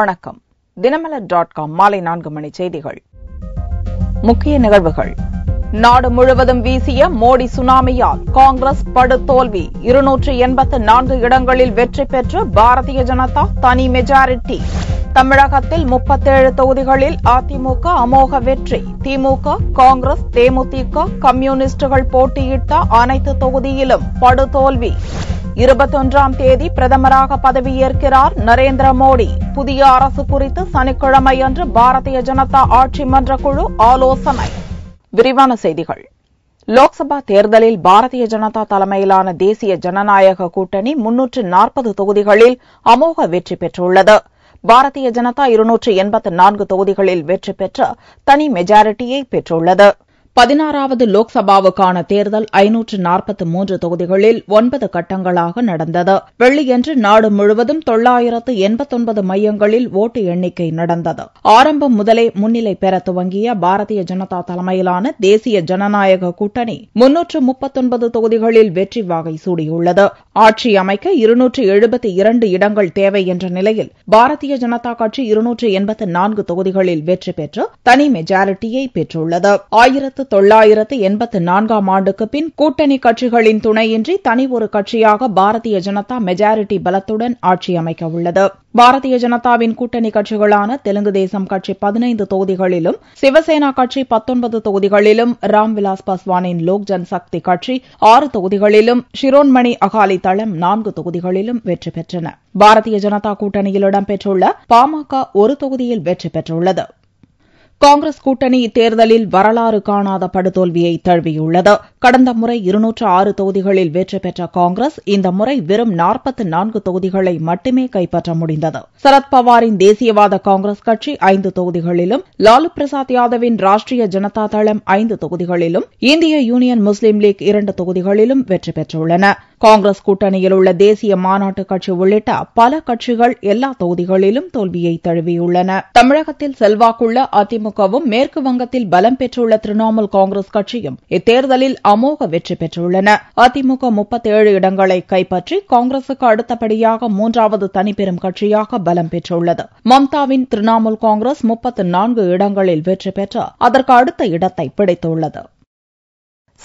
வணக்கம். தினமலர்.com மாலை 4 மணி செய்திகள். முக்கிய நிகழ்வுகள். நாடு முழுவதும் வீசிய மோடி சுனாமியால் காங்கிரஸ் படுதோல்வி. 284 இடங்களில் வெற்றி பெற்று பாரதிய ஜனதா தனி மெஜாரிட்டி. தமிழகத்தில் 37 தொகுதிகளில் அதிமுக அமோக வெற்றி. திமுக, காங்கிரஸ், தேமுதிக, கம்யூனிஸ்டுகள் போட்டியிட்ட அனைத்து தொகுதியிலும் படுதோல்வி. 21ஆம் தேதி பிரதமராக பதவியேற்கிறார் நரேந்திர மோடி. புதிய அரசு குறித்து சனிக்கிழமையன்று பாரதிய ஜனதா ஆட்சி மன்ற குழு ஆலோசனை. விரிவான செய்திகள். லோக்சபா தேர்தலில் பாரதிய ஜனதா தலைமையிலான தேசிய ஜனநாயக கூட்டணி 340 தொகுதிகளில் அமோக வெற்றி பெற்றுள்ளது. பாரதிய ஜனதா 284 தொகுதிகளில் வெற்றி பெற்று தனி மெஜாரிட்டியை பெற்றுள்ளது. 16வது லோக்சபாவுக்கான தேர்தல் 543 தொகுதிகளில் 9 கட்டங்களாக நடந்தது. வெள்ளியன்று நாடு முழுவதும் 989 மையங்களில் ஓட்டு எண்ணிக்கை நடந்தது. ஆரம்பம் முதலே முன்னிலை பெற துவங்கிய பாரதிய ஜனதா தலைமையிலான தேசிய ஜனநாயக கூட்டணி 339 தொகுதிகளில் வெற்றி வாகை சூடியுள்ளது. ஆட்சி அமைக்க 272 இடங்கள் தேவை என்ற நிலையில் பாரதிய ஜனதா கட்சி 284 தொகுதிகளில் வெற்றி பெற்று தனி மெஜாரிட்டியை பெற்றுள்ளது. 1984ஆம் ஆண்டுக்கு பின் கூட்டணி கட்சிகளின் துணையின்றி தனி ஒரு கட்சியாக பாரதிய ஜனதா மெஜாரிட்டி பலத்துடன் ஆட்சி அமைக்க உள்ளது. பாரதிய ஜனதாவின் கூட்டணி கட்சிகளான தெலுங்கு தேசம் கட்சி 15 தொகுதிகளிலும், சிவசேனா கட்சி 19 தொகுதிகளிலும், ராம்விலாஸ் பாஸ்வானின் லோக் ஜன்சக்தி கட்சி 6 தொகுதிகளிலும், ஷிரோன்மணி அகாலி தளம் 4 தொகுதிகளிலும் வெற்றி பெற்றன. பாரதிய ஜனதா கூட்டணியில் இடம்பெற்றுள்ள பாமக ஒரு தொகுதியில் வெற்றி பெற்றுள்ளது. காங்கிரஸ் கூட்டணி இத்தேர்தலில் வரலாறு காணாத படுதோல்வியை தழுவியுள்ளது. கடந்த முறை 206 தொகுதிகளில் வெற்றி பெற்ற காங்கிரஸ் இந்த முறை வெறும் 44 தொகுதிகளை மட்டுமே கைப்பற்ற முடிந்தது. சரத்பவாரின் தேசியவாத காங்கிரஸ் கட்சி 5 தொகுதிகளிலும், லாலு பிரசாத் யாதவின் ராஷ்டிரிய ஜனதா தளம் 5 தொகுதிகளிலும், இந்திய யூனியன் முஸ்லீம் லீக் 2 தொகுதிகளிலும் வெற்றி பெற்றுள்ளன. காங்கிரஸ் கூட்டணியில் உள்ள தேசிய மாநாட்டு கட்சி உள்ளிட்ட பல கட்சிகள் எல்லா தொகுதிகளிலும் தோல்வியை தழுவியுள்ளன. தமிழகத்தில் செல்வாக்குள்ள அதிமுகவும், மேற்கு வங்கத்தில் பலம் பெற்றுள்ள திரிணாமுல் காங்கிரஸ் கட்சியும் இத்தேர்தலில் அமோக வெற்றி பெற்றுள்ளன. அதிமுக 37 இடங்களை கைப்பற்றி காங்கிரசுக்கு அடுத்தபடியாக 3வது தனிப்பெரும் கட்சியாக பலம் பெற்றுள்ளது. மம்தாவின் திரிணாமுல் காங்கிரஸ் 34 இடங்களில் வெற்றி பெற்று அதற்கு அடுத்த இடத்தை பிடித்துள்ளது.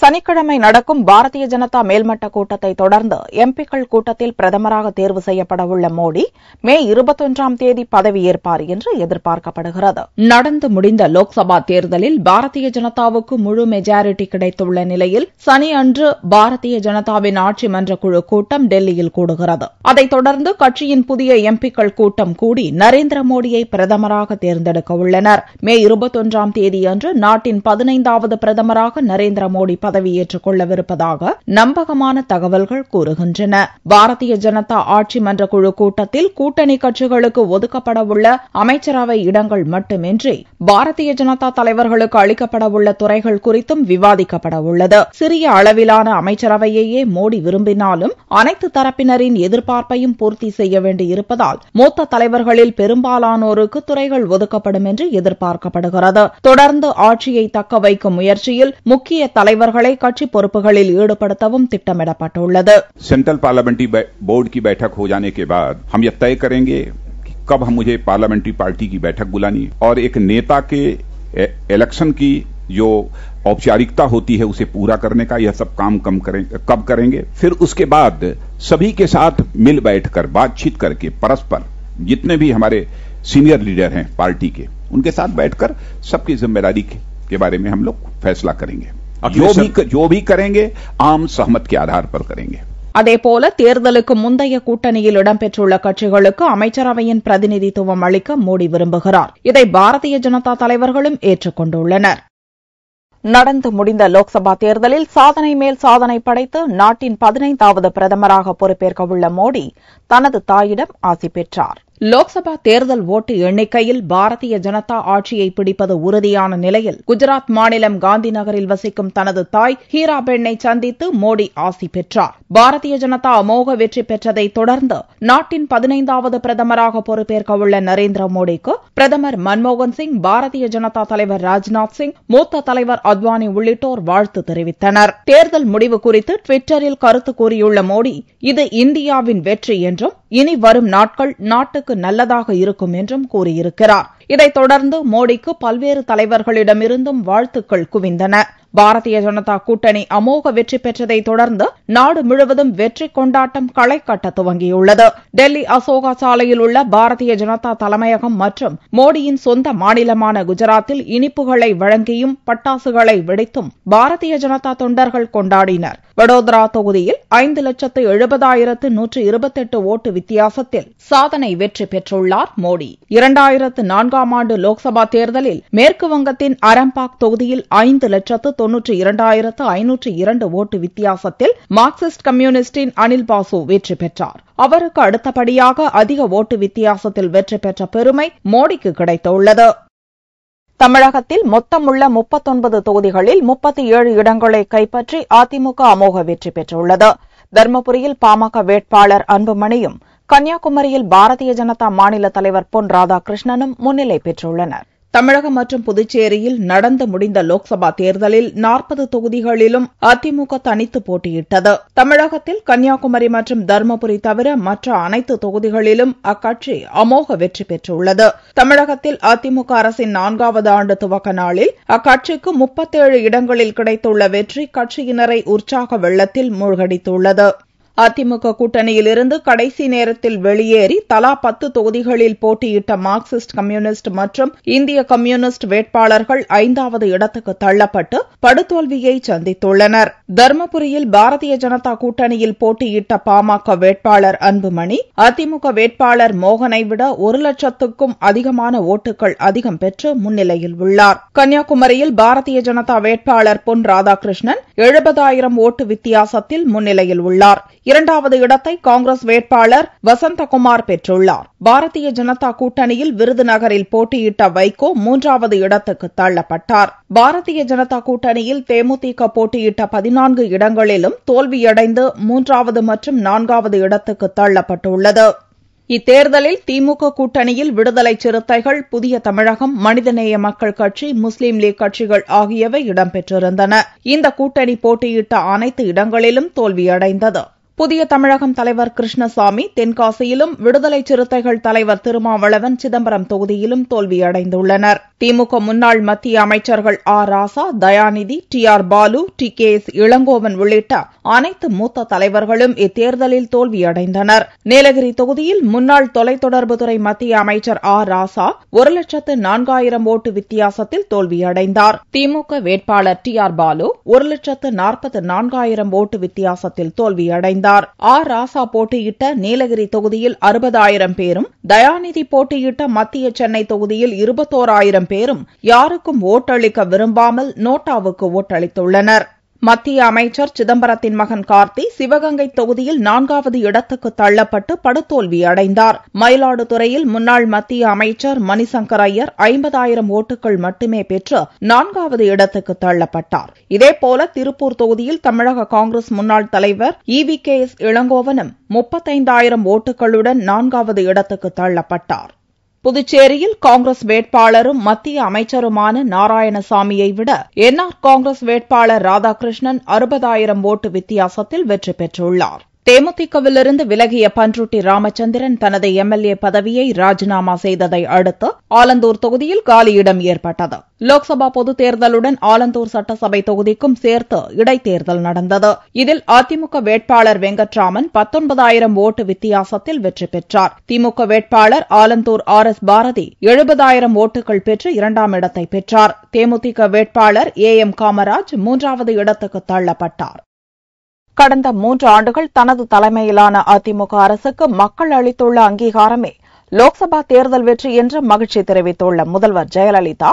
சனிக்கிழமை நடக்கும் பாரதிய ஜனதா மேல்மட்ட கூட்டத்தை தொடர்ந்து எம்பிக்கள் கூட்டத்தில் பிரதமராக தேர்வு செய்யப்படவுள்ள மோடி மே 21ஆம் தேதி பதவியேற்பார் என்று எதிர்பார்க்கப்படுகிறது. நடந்து முடிந்த லோக்சபா தேர்தலில் பாரதிய ஜனதாவுக்கு முழு மெஜாரிட்டி கிடைத்துள்ள நிலையில் சனி அன்று பாரதிய ஜனதாவின் ஆட்சி மன்ற குழு கூட்டம் டெல்லியில் கூடுகிறது. அதைத் தொடர்ந்து கட்சியின் புதிய எம்பிக்கள் கூட்டம் கூடி நரேந்திர மோடியை பிரதமராக தேர்ந்தெடுக்க உள்ளனர். மே 21ஆம் தேதியன்று நாட்டின் 15வது பிரதமராக நரேந்திர மோடி பதவியேற்றுக் கொள்ளவிருப்பதாக நம்பகமான தகவல்கள் கூறுகின்றன. பாரதிய ஜனதா ஆட்சி மன்ற குழு கூட்டத்தில் கூட்டணி கட்சிகளுக்கு ஒதுக்கப்படவுள்ள அமைச்சரவை இடங்கள் மட்டுமின்றி பாரதிய ஜனதா தலைவர்களுக்கு அளிக்கப்படவுள்ள துறைகள் குறித்தும் விவாதிக்கப்பட உள்ளது. சிறிய அளவிலான அமைச்சரவையையே மோடி விரும்பினாலும் அனைத்து தரப்பினரின் எதிர்பார்ப்பையும் பூர்த்தி செய்ய வேண்டியிருப்பதால் மூத்த தலைவர்களில் பெரும்பாலானோருக்கு துறைகள் ஒதுக்கப்படும் என்று எதிர்பார்க்கப்படுகிறது. தொடர்ந்து ஆட்சியை தக்க வைக்கும் முயற்சியில் முக்கிய தலைவர்கள் கட்சி பொறுப்புகளில் ஈடுபடுத்தவும் திட்டமிடப்பட்டுள்ளது. सेंट्रल पार्लियामेंट्री बोर्ड की बैठक हो जाने के बाद हम यह तय करेंगे कि कब हम मुझे पार्लियामेंट्री पार्टी की बैठक बुलानी और एक नेता के इलेक्शन की जो औपचारिकता होती है उसे पूरा करने का यह सब काम कब करेंगे। फिर उसके बाद सभी के साथ मिल बैठकर बातचीत करके परस्पर जितने भी हमारे सीनियर लीडर हैं पार्टी के उनके साथ बैठकर सबकी जिम्मेदारी के बारे में हम लोग फैसला करेंगे। जो भी करेंगे आम सहमत के आधार पर करेंगे। அதேபோல தேர்தலுக்கு முந்தைய கூட்டணியில் இடம்பெற்றுள்ள கட்சிகளுக்கு அமைச்சரவையின் பிரதிநிதித்துவம் அளிக்க மோடி விரும்புகிறார். இதை பாரதிய ஜனதா தலைவர்களும் ஏற்றுக் கொண்டுள்ளனர். நடந்து முடிந்த லோக்சபா தேர்தலில் சாதனை மேல் சாதனை படைத்து நாட்டின் 15வது பிரதமராக பொறுப்பேற்கவுள்ள மோடி தனது தாயிடம் ஆசி பெற்றார். லோக்சபா தேர்தல் ஓட்டு எண்ணிக்கையில் பாரதிய ஜனதா ஆட்சியை பிடிப்பது உறுதியான நிலையில் குஜராத் மாநிலம் காந்தி நகரில் வசிக்கும் தனது தாய் ஹீராபெண்ணை சந்தித்து மோடி ஆசி பெற்றார். பாரதிய ஜனதா அமோக வெற்றி பெற்றதை தொடர்ந்து நாட்டின் 15வது பிரதமராக பொறுப்பேற்கவுள்ள நரேந்திர மோடிக்கு பிரதமர் மன்மோகன் சிங், பாரதிய ஜனதா தலைவர் ராஜ்நாத் சிங், மூத்த தலைவர் அத்வானி உள்ளிட்டோர் வாழ்த்து தெரிவித்தனர். தேர்தல் முடிவு குறித்து டுவிட்டரில் கருத்து கூறியுள்ள மோடி, இது இந்தியாவின் வெற்றி என்றும் இனி வரும் நாட்கள் நாட்டுக்கு நாட்டுக்கு நல்லதாக இருக்கும் என்றும் கூறியிருக்கிறார். இதைத் தொடர்ந்து மோடிக்கு பல்வேறு தலைவர்களிடமிருந்தும் வாழ்த்துக்கள் குவிந்தன. பாரதிய ஜனதா கூட்டணி அமோக வெற்றி பெற்றதைத் தொடர்ந்து நாடு முழுவதும் வெற்றி கொண்டாட்டம் களை கட்ட துவங்கியுள்ளது. டெல்லி அசோகா சாலையில் உள்ள பாரதிய ஜனதா தலைமையகம் மற்றும் மோடியின் சொந்த மாநிலமான குஜராத்தில் இனிப்புகளை வழங்கியும் பட்டாசுகளை வெடித்தும் பாரதிய ஜனதா தொண்டர்கள் கொண்டாடினர். வடோதரா தொகுதியில் 5,70,128 ஓட்டு வித்தியாசத்தில் சாதனை வெற்றி பெற்றுள்ளார் மோடி. 2004ஆம் ஆண்டு லோக்சபா தேர்தலில் மேற்கு வங்கத்தின் அரம்பாக் தொகுதியில் 5,92,502 ஓட்டு வித்தியாசத்தில் மார்க்சிஸ்ட் கம்யூனிஸ்டின் அனில் பாசு வெற்றி பெற்றார். அவருக்கு அடுத்தபடியாக அதிக ஓட்டு வித்தியாசத்தில் வெற்றி பெற்ற பெருமை மோடிக்கு கிடைத்துள்ளது. தமிழகத்தில் மொத்தமுள்ள 39 தொகுதிகளில் 37 இடங்களை கைப்பற்றி அதிமுக அமோக வெற்றி பெற்றுள்ளது. தர்மபுரியில் பாமக வேட்பாளர் அன்புமணியும், கன்னியாகுமரியில் பாரதிய ஜனதா மாநில தலைவர் பொன் ராதாகிருஷ்ணனும் முன்னிலை பெற்றுள்ளனர். தமிழகம் மற்றும் புதுச்சேரியில் நடந்து முடிந்த லோக்சபா தேர்தலில் 40 தொகுதிகளிலும் அதிமுக தனித்து போட்டியிட்டது. தமிழகத்தில் கன்னியாகுமரி மற்றும் தருமபுரி தவிர மற்ற அனைத்து தொகுதிகளிலும் அக்கட்சி அமோக வெற்றி பெற்றுள்ளது. தமிழகத்தில் அதிமுக அரசின் 4வது ஆண்டு துவக்க நாளில் அக்கட்சிக்கு 37 இடங்களில் கிடைத்துள்ள வெற்றி கட்சியினரை உற்சாக வெள்ளத்தில் மூழ்கடித்துள்ளது. அதிமுக கூட்டணியிலிருந்து கடைசி நேரத்தில் வெளியேறி தலா 10 தொகுதிகளில் போட்டியிட்ட மார்க்சிஸ்ட் கம்யூனிஸ்ட் மற்றும் இந்திய கம்யூனிஸ்ட் வேட்பாளர்கள் 5வது இடத்துக்கு தள்ளப்பட்டு படுதோல்வியை சந்தித்துள்ளனர். தர்மபுரியில் பாரதிய ஜனதா கூட்டணியில் போட்டியிட்ட பாமக வேட்பாளர் அன்புமணி அதிமுக வேட்பாளர் மோகனை விட 1,00,000க்கும் அதிகமான ஓட்டுகள் அதிகம் பெற்று முன்னிலையில் உள்ளார். கன்னியாகுமரியில் பாரதிய ஜனதா வேட்பாளர் பொன் ராதாகிருஷ்ணன் 70,000 ஓட்டு வித்தியாசத்தில் முன்னிலையில் உள்ளார். 2வது இடத்தை காங்கிரஸ் வேட்பாளர் வசந்தகுமார் பெற்றுள்ளார். பாரதிய ஜனதா கூட்டணியில் விருதுநகரில் போட்டியிட்ட வைகோ 3வது இடத்துக்கு தள்ளப்பட்டார். பாரதிய ஜனதா கூட்டணியில் தேமுதிக போட்டியிட்ட 14 இடங்களிலும் தோல்வியடைந்து 3வது மற்றும் 4வது இடத்துக்கு தள்ளப்பட்டுள்ளது. இத்தேர்தலில் திமுக கூட்டணியில் விடுதலை சிறுத்தைகள், புதிய தமிழகம், மனிதநேய மக்கள் கட்சி, முஸ்லீம் லீக் கட்சிகள் ஆகியவை இடம்பெற்றிருந்தன. இந்த கூட்டணி போட்டியிட்ட அனைத்து இடங்களிலும் தோல்வியடைந்தது. புதிய தமிழகம் தலைவர் கிருஷ்ணசாமி தென்காசியிலும், விடுதலை சிறுத்தைகள் தலைவர் திருமாவளவன் சிதம்பரம் தொகுதியிலும் தோல்வியடைந்துள்ளனர். திமுக முன்னாள் மத்திய அமைச்சர்கள் ராசா, தயாநிதி, ஆர் பாலு, கே.எஸ். இளங்கோவன் உள்ளிட்ட அனைத்து மூத்த தலைவர்களும் இத்தேர்தலில் தோல்வியடைந்தனர். நீலகிரி தொகுதியில் முன்னாள் தொலைத்தொடர்புத்துறை மத்திய அமைச்சர் ராசா 1,04,000 ஓட்டு வித்தியாசத்தில் தோல்வியடைந்தார். திமுக வேட்பாளர் ஆர் பாலு 1,44,000 ஓட்டு வித்தியாசத்தில் தோல்வியடைந்தார். ராசா போட்டியிட்ட நீலகிரி தொகுதியில் 60,000 பேரும், தயாநிதி போட்டியிட்ட மத்திய சென்னை தொகுதியில் 21,000 பேரும் யாருக்கும் ஓட்டளிக்க விரும்பாமல் நோட்டாவுக்கு ஓட்டளித்துள்ளனர். மத்திய அமைச்சர் சிதம்பரத்தின் மகன் கார்த்தி சிவகங்கை தொகுதியில் 4வது இடத்துக்கு தள்ளப்பட்டு படுதோல்வி அடைந்தார். மயிலாடுதுறையில் முன்னாள் மத்திய அமைச்சர் மணிசங்கர் ஐயர் 50,000 ஓட்டுகள் மட்டுமே பெற்று 4வது இடத்துக்கு தள்ளப்பட்டார். இதேபோல திருப்பூர் தொகுதியில் தமிழக காங்கிரஸ் முன்னாள் தலைவர் கே.எஸ். இளங்கோவனும் 35,000 ஓட்டுகளுடன் 4வது இடத்துக்கு தள்ளப்பட்டார். புதுச்சேரியில் காங்கிரஸ் வேட்பாளரும் மத்திய அமைச்சருமான நாராயணசாமியை விட என்ஆர் காங்கிரஸ் வேட்பாளர் ராதாகிருஷ்ணன் 60,000 ஓட்டு வித்தியாசத்தில் வெற்றி பெற்றுள்ளார். தேமுதிகவிலிருந்து விலகிய பன்ருட்டி ராமச்சந்திரன் தனது எம்எல்ஏ பதவியை ராஜினாமா செய்ததை அடுத்து ஆலந்தூர் தொகுதியில் காலியிடம் ஏற்பட்டது. லோக்சபா பொதுத் தேர்தலுடன் ஆலந்தூர் சட்டசபை தொகுதிக்கும் சேர்த்து இடைத்தேர்தல் நடந்தது. இதில் அதிமுக வேட்பாளர் வெங்கட்ராமன் 19,000 ஓட்டு வித்தியாசத்தில் வெற்றி பெற்றார். திமுக வேட்பாளர் ஆலந்தூர் எஸ். பாரதி 70,000 ஓட்டுகள் பெற்று 2ஆம் இடத்தை பெற்றார். தேமுதிக வேட்பாளர் எம். காமராஜ் 3வது இடத்துக்கு தள்ளப்பட்டார். கடந்த 3 ஆண்டுகள் தனது தலைமையிலான அதிமுக அரசுக்கு மக்கள் அளித்துள்ள அங்கீகாரமே லோக்சபா தேர்தல் வெற்றி என்று மகிழ்ச்சி தெரிவித்துள்ள முதல்வர் ஜெயலலிதா,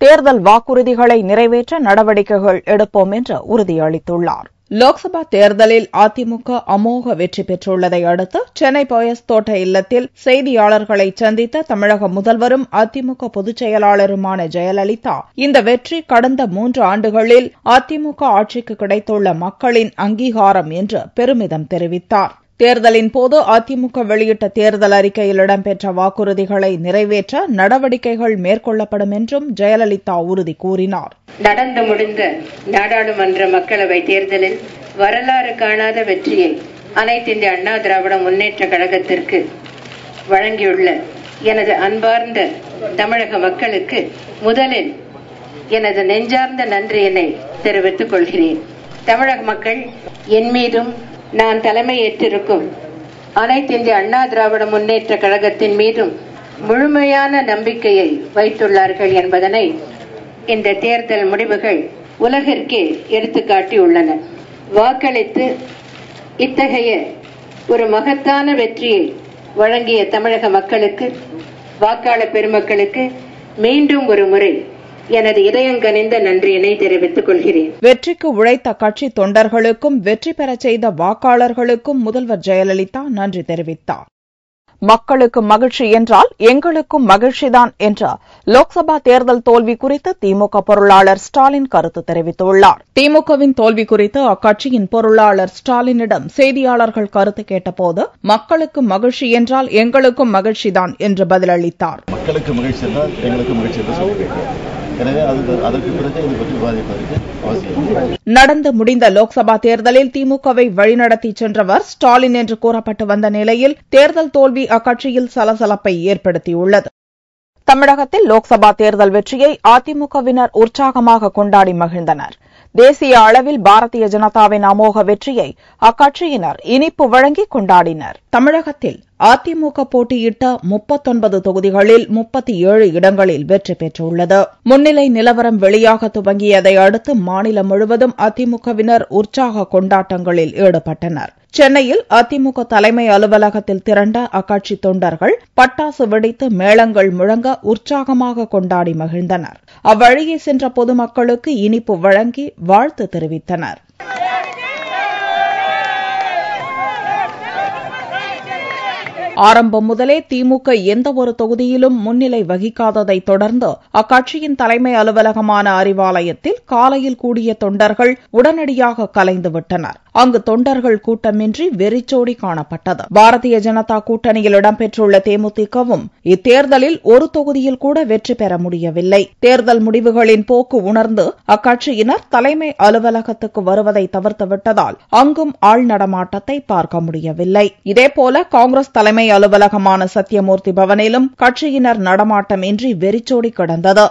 தேர்தல் வாக்குறுதிகளை நிறைவேற்ற நடவடிக்கைகள் எடுப்போம் என்று உறுதியளித்துள்ளார். லோக்சபா தேர்தலில் அதிமுக அமோக வெற்றி பெற்றுள்ளதை அடுத்து சென்னை போயஸ் தோட்ட இல்லத்தில் செய்தியாளர்களை சந்தித்த தமிழக முதல்வரும் அதிமுக பொதுச் செயலாளருமான ஜெயலலிதா, இந்த வெற்றி கடந்த 3 ஆண்டுகளில் அதிமுக ஆட்சிக்கு கிடைத்துள்ள மக்களின் அங்கீகாரம் என்று பெருமிதம் தெரிவித்தார். தேர்தலின் போது அதிமுக வெளியிட்ட தேர்தல் அறிக்கையில் இடம்பெற்ற வாக்குறுதிகளை நிறைவேற்ற நடவடிக்கைகள் மேற்கொள்ளப்படும் என்றும் ஜெயலலிதா உறுதி கூறினார். நடந்து முடிந்த நாடாளுமன்ற மக்களவை தேர்தலில் வரலாறு காணாத வெற்றியை அனைத்து இந்திய அண்ணா திராவிட முன்னேற்ற கழகத்திற்கு வழங்கியுள்ள எனது அன்பார்ந்த தமிழக மக்களுக்கு முதலில் எனது நெஞ்சார்ந்த நன்றியினை தெரிவித்துக் கொள்கிறேன். தமிழக மக்கள் என் மீதும் நான் தலைமையேற்றிருக்கும் அனைத்து இந்திய அண்ணா திராவிட முன்னேற்ற கழகத்தின் மீதும் முழுமையான நம்பிக்கையை வைத்துள்ளார்கள் என்பதனை இந்த தேர்தல் முடிவுகள் உலகிற்கே எடுத்துக்காட்டியுள்ளன. வாக்களித்து இத்தகைய ஒரு மகத்தான வெற்றியை வழங்கிய தமிழக மக்களுக்கு, வாக்காளர் பெருமக்களுக்கு மீண்டும் ஒரு முறை எனது இதயங்கனிந்த நன்றியினை தெரிவித்துக் கொள்கிறேன். வெற்றிக்கு உழைத்த கட்சி தொண்டர்களுக்கும் வெற்றி பெறச் செய்த வாக்காளர்களுக்கும் முதல்வர் ஜெயலலிதா நன்றி தெரிவித்தார். மக்களுக்கு மகிழ்ச்சி என்றால் எங்களுக்கும் மகிழ்ச்சிதான் என்ற லோக்சபா தேர்தல் தோல்வி குறித்து திமுக பொருளாளர் ஸ்டாலின் கருத்து தெரிவித்துள்ளார். திமுகவின் தோல்வி குறித்து அக்கட்சியின் பொருளாளர் ஸ்டாலினிடம் செய்தியாளர்கள் கருத்து கேட்டபோது மக்களுக்கு மகிழ்ச்சி என்றால் எங்களுக்கும் மகிழ்ச்சிதான் என்று பதிலளித்தார். மக்களுக்கு மகிழ்ச்சி என்றால் எங்களுக்கு மகிழ்ச்சி என்று சொல்லியிருக்கிறேன். எனவே அதற்கு பிறகு இதை பற்றி விவாதிப்பதற்கு அவசியம். நடந்து முடிந்த லோக்சபா தேர்தலில் திமுகவை வழிநடத்தி சென்றவர் ஸ்டாலின் என்று கூறப்பட்டு வந்த நிலையில் தேர்தல் தோல்வி அக்கட்சியில் சலசலப்பை ஏற்படுத்தியுள்ளது. தமிழகத்தில் லோக்சபா தேர்தல் வெற்றியை அதிமுகவினர் உற்சாகமாக கொண்டாடி மகிழ்ந்தனர். தேசிய அளவில் பாரதிய ஜனதாவின் அமோக வெற்றியை அக்கட்சியினர் இனிப்பு வழங்கி கொண்டாடினர். தமிழகத்தில் அதிமுக போட்டியிட்ட 39 தொகுதிகளில் 37 இடங்களில் வெற்றி பெற்றுள்ளது. முன்னிலை நிலவரம் வெளியாக துவங்கியதை அடுத்து மாநிலம் முழுவதும் அதிமுகவினர் உற்சாக கொண்டாட்டங்களில் ஈடுபட்டனர். சென்னையில் அதிமுக தலைமை அலுவலகத்தில் திரண்ட அக்கட்சி தொண்டர்கள் பட்டாசு வெடித்து மேளங்கள் முழங்க உற்சாகமாக கொண்டாடி மகிழ்ந்தனர். அவ்வழியே சென்ற பொதுமக்களுக்கு இனிப்பு வழங்கி வாழ்த்து தெரிவித்தனர். ஆரம்பம் முதலே திமுக எந்த ஒரு தொகுதியிலும் முன்னிலை வகிக்காததை தொடர்ந்து அக்கட்சியின் தலைமை அலுவலகமான அறிவாலயத்தில் காலையில் கூடிய தொண்டர்கள் உடனடியாக கலைந்துவிட்டனர். அங்கு தொண்டர்கள் கூட்டமின்றி வெறிச்சோடி காணப்பட்டது. பாரதிய ஜனதா கூட்டணியில் இடம்பெற்றுள்ள தேமுதிகவும் இத்தேர்தலில் ஒரு தொகுதியில் கூட வெற்றி பெற முடியவில்லை. தேர்தல் முடிவுகளின் போக்கு உணர்ந்து அக்கட்சியினர் தலைமை அலுவலகத்துக்கு வருவதை தவிர்த்துவிட்டதால் அங்கும் ஆள் நடமாட்டத்தை பார்க்க முடியவில்லை. இதேபோல காங்கிரஸ் தலைமை அலுவலகமான சத்தியமூர்த்தி பவனிலும் கட்சியினர் நடமாட்டம் இன்றி வெறிச்சோடி கிடந்தது.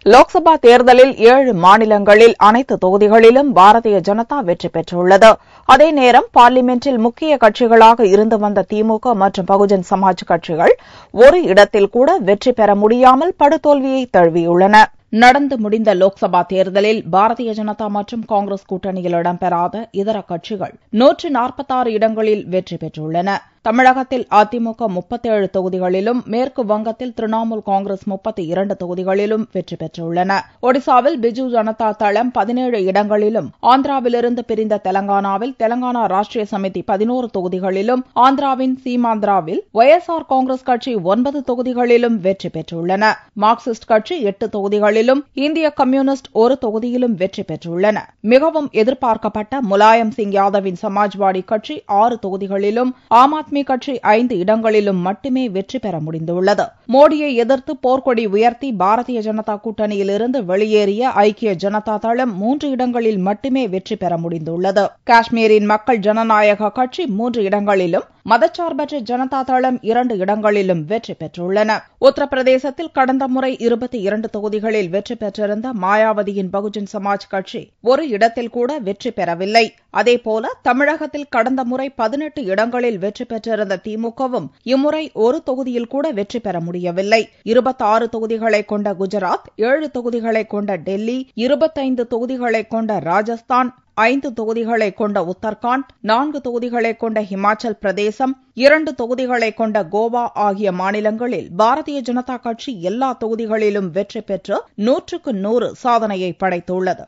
லோக்சபா தேர்தலில் 7 மாநிலங்களில் அனைத்து தொகுதிகளிலும் பாரதிய ஜனதா வெற்றி பெற்றுள்ளது. அதே நேரம் பார்லிமென்டில் முக்கிய கட்சிகளாக இருந்து வந்த திமுக மற்றும் பகுஜன் சமாஜ் கட்சிகள் ஒரு இடத்தில் கூட வெற்றி பெற முடியாமல் படுதோல்வியை தழுவியுள்ளன. நடந்து முடிந்த லோக்சபா தேர்தலில் பாரதிய ஜனதா மற்றும் காங்கிரஸ் கூட்டணியில் இடம்பெறாத இதர கட்சிகள் 146 இடங்களில் வெற்றி பெற்றுள்ளன. தமிழகத்தில் அதிமுக 37 தொகுதிகளிலும், மேற்கு வங்கத்தில் திரிணாமுல் காங்கிரஸ் 32 தொகுதிகளிலும் வெற்றி பெற்றுள்ளன. ஒடிசாவில் பிஜு ஜனதா தளம் 17 இடங்களிலும், ஆந்திராவிலிருந்து பிரிந்த தெலங்கானாவில் தெலங்கானா ராஷ்டிரிய சமிதி 11 தொகுதிகளிலும், ஆந்திராவின் சீமாந்திராவில் ஒய்எஸ்ஆர் காங்கிரஸ் கட்சி 9 தொகுதிகளிலும் வெற்றி பெற்றுள்ளன. மார்க்சிஸ்ட் கட்சி 8 தொகுதிகளிலும், இந்திய கம்யூனிஸ்ட் 1 தொகுதியிலும் வெற்றி பெற்றுள்ளன. மிகவும் எதிர்பார்க்கப்பட்ட முலாயம் சிங் யாதவின் சமாஜ்வாடி கட்சி 6 தொகுதிகளிலும், ஆம் ஆத்மி கட்சி 5 இடங்களிலும் மட்டுமே வெற்றி பெற முடிந்துள்ளது. மோடியை எதிர்த்து போர்க்கொடி உயர்த்தி பாரதிய ஜனதா கூட்டணியிலிருந்து வெளியேறிய ஐக்கிய ஜனதா தளம் 3 இடங்களில் மட்டுமே வெற்றி பெற முடிந்துள்ளது. காஷ்மீரின் மக்கள் ஜனநாயக கட்சி 3 இடங்களிலும், மதச்சார்பற்ற ஜனதா தளம் 2 இடங்களிலும் வெற்றி பெற்றுள்ளன. உத்தரப்பிரதேசத்தில் கடந்த முறை 22 தொகுதிகளில் வெற்றி பெற்றிருந்த மாயாவதியின் பகுஜன் சமாஜ் கட்சி ஒரு இடத்தில் கூட வெற்றி பெறவில்லை. அதேபோல தமிழகத்தில் கடந்த முறை 18 இடங்களில் வெற்றி பெற்றிருந்த திமுகவும் இம்முறை ஒரு தொகுதியில் கூட வெற்றி பெற முடியவில்லை. 26 தொகுதிகளை கொண்ட குஜராத், 7 தொகுதிகளை கொண்ட டெல்லி, 25 தொகுதிகளை கொண்ட ராஜஸ்தான், 5 தொகுதிகளை கொண்ட உத்தரகாண்ட், 4 தொகுதிகளை கொண்ட ஹிமாச்சல் பிரதேசம், 2 தொகுதிகளை கொண்ட கோவா ஆகிய மாநிலங்களில் பாரதிய ஜனதா கட்சி எல்லா தொகுதிகளிலும் வெற்றி பெற்று 100க்கு 100 சாதனையை படைத்துள்ளது.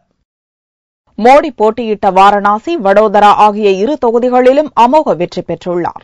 மோடி போட்டியிட்ட வாரணாசி, வடோதரா ஆகிய 2 தொகுதிகளிலும் அமோக வெற்றி பெற்றுள்ளார்.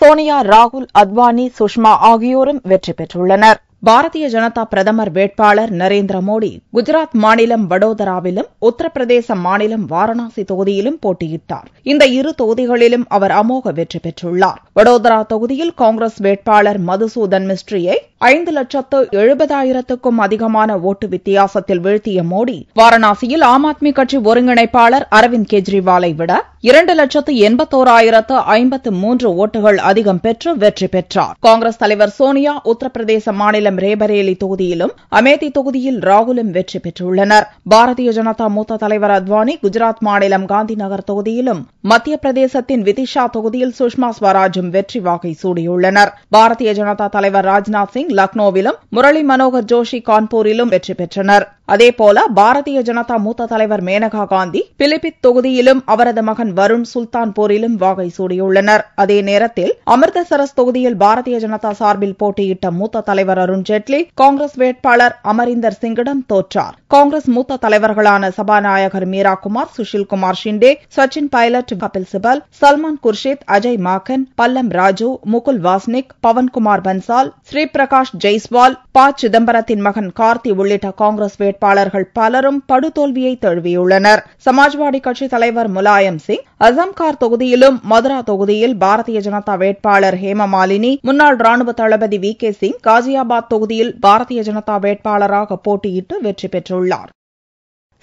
சோனியா, ராகுல், அத்வானி, சுஷ்மா ஆகியோரும் வெற்றி பெற்றுள்ளனர். பாரதிய ஜனதா பிரதமர் வேட்பாளர் நரேந்திர மோடி குஜராத் மாநிலம் வடோதராவிலும் உத்தரப்பிரதேச மாநிலம் வாரணாசி தொகுதியிலும் போட்டியிட்டார். இந்த இரு தொகுதிகளிலும் அவர் அமோக வெற்றி பெற்றுள்ளார். வடோதரா தொகுதியில் காங்கிரஸ் வேட்பாளர் மதுசூதன் மிஸ்ட்ரியை 5,70,000க்கும் அதிகமான ஓட்டு வித்தியாசத்தில் வீழ்த்திய மோடி வாரணாசியில் ஆம் ஆத்மி கட்சி ஒருங்கிணைப்பாளர் அரவிந்த் கெஜ்ரிவாலை விட 2,81,053 ஓட்டுகள் அதிகம் பெற்று வெற்றி பெற்றார். காங்கிரஸ் தலைவர் சோனியா உத்தரப்பிரதேச மாநிலம் ரேபரேலி தொகுதியிலும் அமேதி தொகுதியில் ராகுலும் வெற்றி பெற்றுள்ளனர். பாரதிய ஜனதா மூத்த தலைவர் அத்வானி குஜராத் மாநிலம் காந்தி நகர் தொகுதியிலும் மத்திய பிரதேசத்தின் விதிஷா தொகுதியில் சுஷ்மா ஸ்வராஜும் வெற்றி வாகை சூடியுள்ளனர். பாரதிய ஜனதா தலைவர் ராஜ்நாத் சிங் லக்னோவிலும் முரளி மனோகர் ஜோஷி கான்பூரிலும் வெற்றி பெற்றனர். அதேபோல பாரதிய ஜனதா மூத்த தலைவர் மேனகா காந்தி பிலிபித் தொகுதியிலும் அவரது மகன் வருண் சுல்தான்பூரிலும் வாகை சூடியுள்ளனர். அதே நேரத்தில் அமிர்தசரஸ் தொகுதியில் பாரதிய ஜனதா சார்பில் போட்டியிட்ட மூத்த தலைவர் அருண் ஜேட்லி காங்கிரஸ் வேட்பாளர் அமரிந்தர் சிங்கிடம் தோற்றார். காங்கிரஸ் மூத்த தலைவர்களான சபாநாயகர் மீரா குமார், சுஷில்குமார் ஷிண்டே, சச்சின் பைலட், கபில் சிபல், சல்மான் குர்ஷித், அஜய் மாக்கன், பல்லம் ராஜு, முகுல் வாஸ்னிக், பவன்குமார் பன்சால், ஸ்ரீபிரகாஷ் ஜெய்ஸ்வால், ப. சிதம்பரத்தின் மகன் கார்த்தி உள்ளிட்ட காங்கிரஸ் வேட்பாளர்கள் பலரும் படுதோல்வியை தழுவியுள்ளனர். சமாஜ்வாடி கட்சி தலைவர் முலாயம் சிங் அசம்கார் தொகுதியிலும் மதுரா தொகுதியில் பாரதிய ஜனதா வேட்பாளர் ஹேமமாலினி, முன்னாள் ராணுவ தளபதி VK சிங் காசியாபாத் தொகுதியில் பாரதிய ஜனதா வேட்பாளராக போட்டியிட்டு வெற்றி பெற்றுள்ளார்.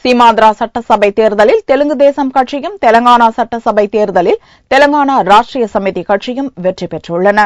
சீமாந்திரா சட்டசபை தேர்தலில் தெலுங்கு தேசம் கட்சியும், தெலங்கானா சட்டசபை தேர்தலில் தெலங்கானா ராஷ்டிரிய சமிதி கட்சியும் வெற்றி பெற்றுள்ளன.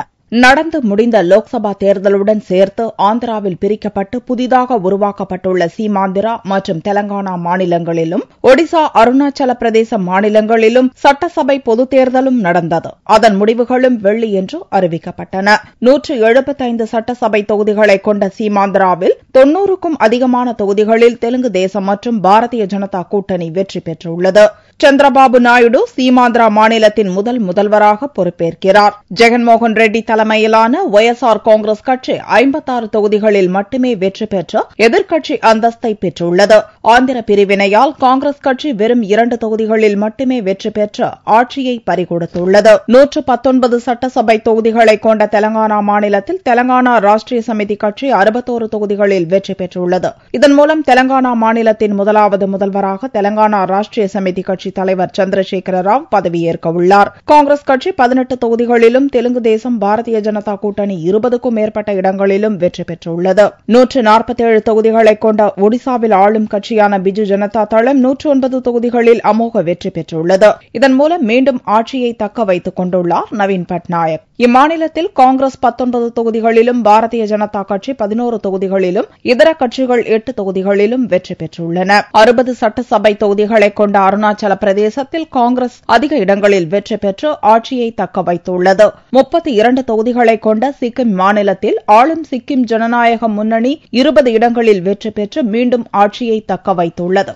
நடந்து முடிந்த லோக்சபா தேர்தலுடன் சேர்த்து ஆந்திராவில் பிரிக்கப்பட்டு புதிதாக உருவாக்கப்பட்டுள்ள சீமாந்திரா மற்றும் தெலங்கானா மாநிலங்களிலும் ஒடிசா, அருணாச்சல பிரதேச மாநிலங்களிலும் சட்டசபை பொதுத் தேர்தலும் நடந்தது. அதன் முடிவுகளும் வெள்ளியன்று அறிவிக்கப்பட்டன. 175 சட்டசபை தொகுதிகளை கொண்ட சீமாந்திராவில் 90க்கும் அதிகமான தொகுதிகளில் தெலுங்கு தேசம் மற்றும் பாரதிய ஜனதா கூட்டணி வெற்றி பெற்றுள்ளது. சந்திரபாபு நாயுடு சீமாந்திரா மாநிலத்தின் முதல்வராக பொறுப்பேற்கிறார். ஜெகன்மோகன் ரெட்டி தலைமையிலான OSR காங்கிரஸ் கட்சி 56 தொகுதிகளில் மட்டுமே வெற்றி பெற்று எதிர்க்கட்சி அந்தஸ்தை பெற்றுள்ளது. ஆந்திர பிரிவினையால் காங்கிரஸ் கட்சி வெறும் 2 தொகுதிகளில் மட்டுமே வெற்றி பெற்று ஆட்சியை பறிகொடுத்துள்ளது. 119 சட்டசபை தொகுதிகளை கொண்ட தெலங்கானா மாநிலத்தில் தெலங்கானா ராஷ்டிரிய சமிதி கட்சி 61 தொகுதிகளில் வெற்றி பெற்றுள்ளது. இதன் மூலம் தெலங்கானா மாநிலத்தின் முதலாவது முதல்வராக தெலங்கானா ராஷ்டிரிய சமிதி கட்சி தலைவர் சந்திரசேகர ராவ் பதவியேற்க உள்ளார். காங்கிரஸ் கட்சி 18 தொகுதிகளிலும், தெலுங்கு தேசம், பாரதிய ஜனதா கூட்டணி 20க்கும் மேற்பட்ட இடங்களிலும் வெற்றி பெற்றுள்ளது. 147 தொகுதிகளை கொண்ட ஒடிசாவில் ஆளும் கட்சியான பிஜு ஜனதா தளம் 109 தொகுதிகளில் அமோக வெற்றி பெற்றுள்ளது. இதன் மூலம் மீண்டும் ஆட்சியை தக்க வைத்துக் கொண்டுள்ளார் நவீன் பட்நாயக். இம்மாநிலத்தில் காங்கிரஸ் 19 தொகுதிகளிலும், பாரதிய ஜனதா கட்சி 11 தொகுதிகளிலும், இதர கட்சிகள் 8 தொகுதிகளிலும் வெற்றி பெற்றுள்ளன. 60 சட்டசபை தொகுதிகளை கொண்ட அருணாச்சல பிரதேசத்தில் காங்கிரஸ் அதிக இடங்களில் வெற்றி பெற்று ஆட்சியை தக்க வைத்துள்ளது. 32 தொகுதிகளை கொண்ட சிக்கிம் மாநிலத்தில் ஆளும் சிக்கிம் ஜனநாயக முன்னணி 20 இடங்களில் வெற்றி பெற்று மீண்டும் ஆட்சியை தக்க வைத்துள்ளது.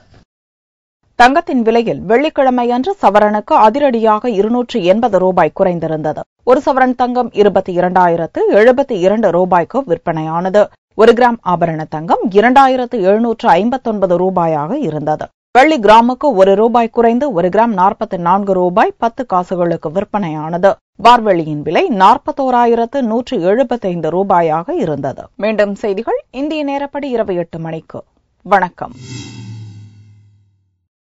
தங்கத்தின் விலையில் வெள்ளிக்கிழமையன்று சவரனுக்கு அதிரடியாக 280 ரூபாய் குறைந்திருந்தது. ஒரு சவரன் தங்கம் 22,072 ரூபாய்க்கு விற்பனையானது. 1 கிராம் ஆபரண தங்கம் 2,759 ரூபாயாக இருந்தது. வெள்ளி கிராமுக்கு 1 ரூபாய் குறைந்து 1 கிராம் 44 ரூபாய் 10 காசுகளுக்கு விற்பனையானது. பார்வெள்ளியின் விலை 41,175 ரூபாயாக இருந்தது. மீண்டும் செய்திகள் இந்திய நேரப்படி இரவு 8 மணிக்கு. வணக்கம்.